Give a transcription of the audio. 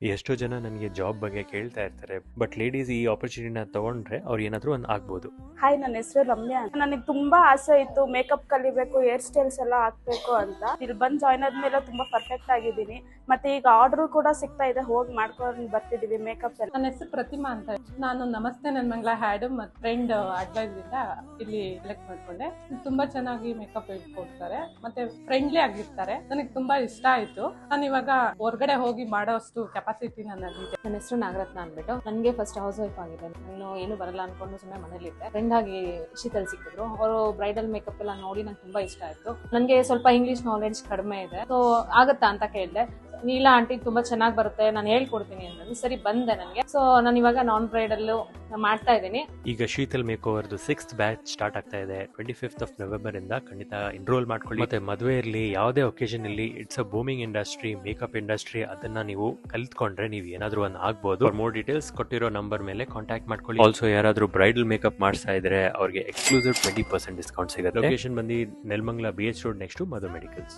ಎಷ್ಟೋ ಜನ ನನಗೆ ಜಾಬ್ ಬಗ್ಗೆ ಕೇಳ್ತಾ ಇರ್ತಾರೆ, ಬಟ್ ಲೇಡೀಸ್ ಈ ಆಪರ್ಚುನಿಟಿನ ತಗೊಂಡ್ರೆ ಅವ್ರು ಏನಾದರೂ ಒಂದು ಆಗ್ಬೋದು. ಹಾಯ್, ನನ್ನ ಹೆಸರು ರಮ್ಯಾ. ನನಗೆ ತುಂಬಾ ಆಸೆ ಇತ್ತು ಮೇಕಪ್ ಕಲಿಬೇಕು, ಹೇರ್ ಸ್ಟೈಲ್ಸ್ ಎಲ್ಲ ಹಾಕ್ಬೇಕು ಅಂತ. ಇಲ್ಲಿ ಬಂದು ಜಾಯ್ನ್ ಆದ್ಮೇಲೆ ತುಂಬಾ ಪರ್ಫೆಕ್ಟ್ ಆಗಿದ್ದೀನಿ. ಮತ್ತೆ ಈಗ ಆರ್ಡರ್ ಕೂಡ ಸಿಗ್ತಾ ಇದೆ, ಹೋಗಿ ಮಾಡ್ಕೊಂಡು ಬರ್ತಿದೀವಿ ಮೇಕಪ್ ಎಲ್ಲ. ನನ್ನ ಹೆಸರು ಪ್ರತಿಮಾ ಅಂತ. ನಾನು ನಮಸ್ತೆ ನನ್ನ ಮಂಗಳ ಹ್ಯಾಡ್ ಮತ್ತು ಫ್ರೆಂಡ್ ಅಡ್ವೈಸ್ ಇಂದ ಇಲ್ಲಿ ಸೆಲೆಕ್ಟ್ ಮಾಡ್ಕೊಂಡೆ. ತುಂಬಾ ಚೆನ್ನಾಗಿ ಮೇಕಪ್ ಹೇಳ್ಕೊಡ್ತಾರೆ ಮತ್ತೆ ಫ್ರೆಂಡ್ಲಿ ಆಗಿರ್ತಾರೆ. ನನಗೆ ತುಂಬಾ ಇಷ್ಟ ಆಯ್ತು. ನಾನು ಇವಾಗ ಹೊರಗಡೆ ಹೋಗಿ ಮಾಡೋಷ್ಟು ಕೆಪಾಸಿಟಿ ನನ್ನಲ್ಲಿದೆ. ನನ್ನ ಹೆಸರು ನಾಗರತ್ನ ಅಂದ್ಬಿಟ್ಟು. ನನಗೆ ಫಸ್ಟ್ ಹೌಸ್ ವೈಫ್ ಆಗಿದೆ. ನಾನು ಏನು ಬರಲ್ಲ ಅನ್ಕೊಂಡು ಸುಮ್ಮನೆ ಮನೇಲಿದ್ದೆ. ಫ್ರೆಂಡ್ ಆಗಿ ಶೀತಲ್ ಸಿಕ್ಕಿದ್ರು. ಅವರು ಬ್ರೈಡಲ್ ಮೇಕಪ್ ಎಲ್ಲ ನೋಡಿ ನಂಗೆ ತುಂಬಾ ಇಷ್ಟ ಆಯ್ತು. ನನಗೆ ಸ್ವಲ್ಪ ಇಂಗ್ಲಿಷ್ ನಾಲೆಡ್ಜ್ ಕಡಿಮೆ ಇದೆ, ಸೊ ಆಗತ್ತಾ ಅಂತ ಕೇಳಿದೆ. ಇಲ್ಲ ಆಂಟಿ ತುಂಬಾ ಚೆನ್ನಾಗಿ ಬರುತ್ತೆ, ನಾನು ಹೇಳ್ಕೊಡ್ತೀನಿ ಅಂತ. ಸರಿ ಬಂದೆ ನನಗೆ. ಸೊ ನಾನು ಇವಾಗ ನಾನ್ ಬ್ರೈಡಲ್ ಮಾಡ್ತಾ ಇದ್ದೀನಿ. ಈಗ ಶೀತಲ್ ಮೇಕ್ ಓವರ್ದು 6th ಬ್ಯಾಚ್ ಸ್ಟಾರ್ಟ್ ಆಗ್ತಾ ಇದೆ 25th of November ಇಂದ. ಖಂಡಿತ ಎನ್ರೋಲ್ ಮಾಡ್ಕೊಳ್ಳಿ. ಮತ್ತೆ ಮದುವೆ ಇರಲಿ, ಯಾವುದೇ ಒಕೇಶನ್ ಇರಲಿ, it's a booming industry, makeup industry. ಅದನ್ನ ನೀವು ಕಲ್ತ್ಕೊಂಡ್ರೆ ನೀವು ಏನಾದ್ರೂ ಒಂದು ಆಗ್ಬೋದು. ಫಾರ್ ಮೋರ್ ಡೀಟೇಲ್ಸ್ ಕೊಟ್ಟಿರೋ ನಂಬರ್ ಮೇಲೆ ಕಾಂಟ್ಯಾಕ್ಟ್ ಮಾಡ್ಕೊಳ್ಳಿ. ಆಲ್ಸೋ ಯಾರಾದ್ರೂ ಬ್ರೈಡಲ್ ಮೇಕಪ್ ಮಾಡಿಸ್ತಾ ಇದ್ರೆ ಅವ್ರಿಗೆ ಎಕ್ಸ್ಕ್ಲೂಸಿವ್ 20% ಡಿಸ್ಕೌಂಟ್ ಸಿಗುತ್ತೆ. ಲೊಕೇಶನ್ ಬಂದು ನೆಲಮಂಗಲ BH ರೋಡ್ ನೆಕ್ಸ್ಟ್ ಮಧು ಮೆಡಿಕಲ್ಸ್.